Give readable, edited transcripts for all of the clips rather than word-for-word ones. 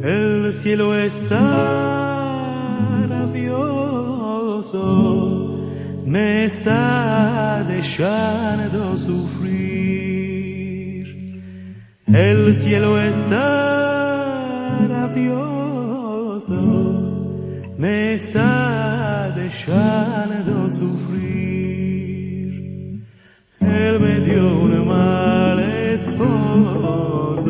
El cielo está rabioso, me está dejando sufrir. El cielo está rabioso, me está dejando sufrir. Él me dio un mal esposo,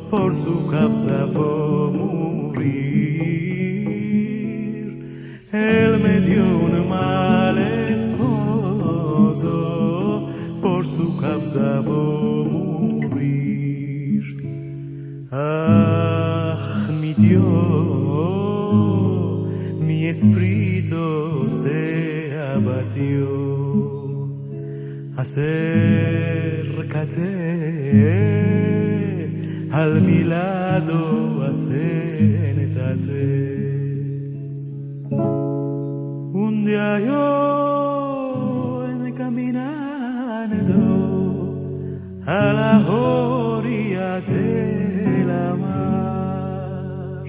por su causa voy a morir. Él me dio un mal esposo, por su causa voy a morir. Ah, mi Dios, mi espíritu se abatió. Acércate al mi lado, acércate. Un día yo caminando a la orilla de la mar.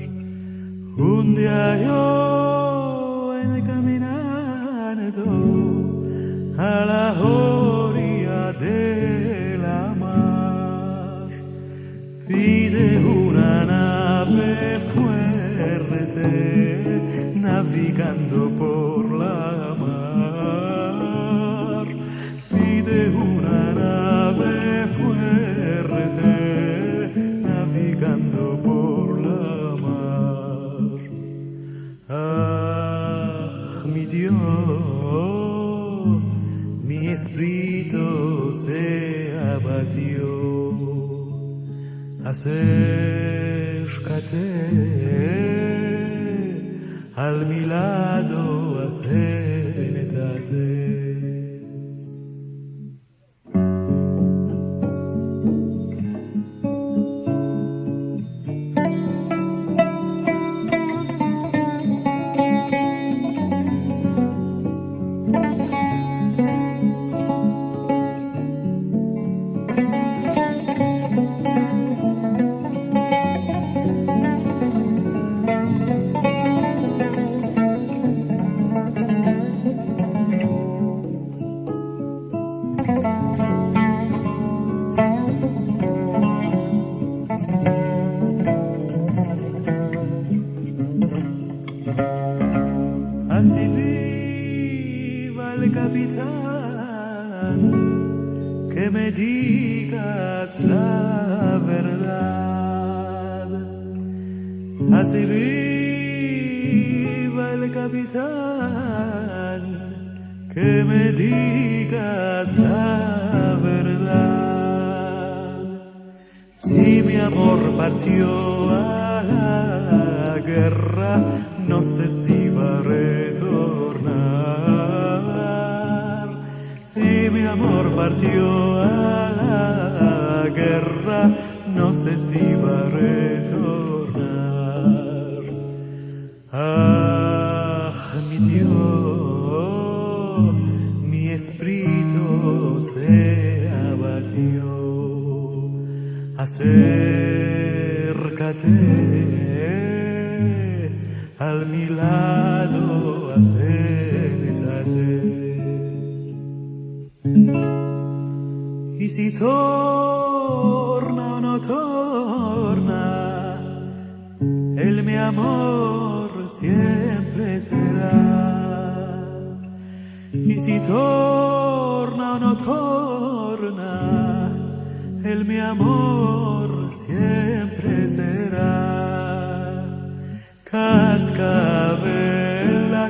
Un día yo caminando a la orilla de la mar, vi de una nave fuerte navegando por la mar. Vi de una nave fuerte navegando por la mar. Ah, mi Dios, mi espíritu se abatió. Acércate al mi lado, acércate. Así viva el capitán, que me digas la verdad. Así viva el capitán, que me digas la verdad. Si mi amor partió a la guerra, no sé si va a retornar. Si mi amor partió a la guerra, no sé si va a retornar. Ah, mi Dios, mi espíritu se abatió. Acércate al mi lado, acércate. Y si torna o no torna, el mi amor siempre será. Y si torna o no torna, el mi amor siempre será. Cascabela,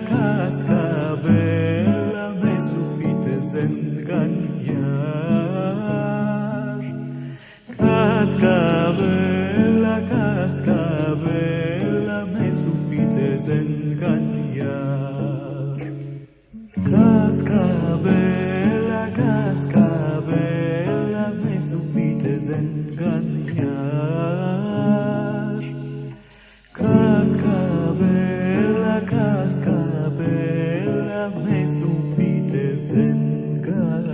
cascabela, me supites engañar. Cascabela, cascabela, me supites engañar. Cascabela, cascabela. cascabel, me supites engañar. Cascabel, cascabel, me supites engañar.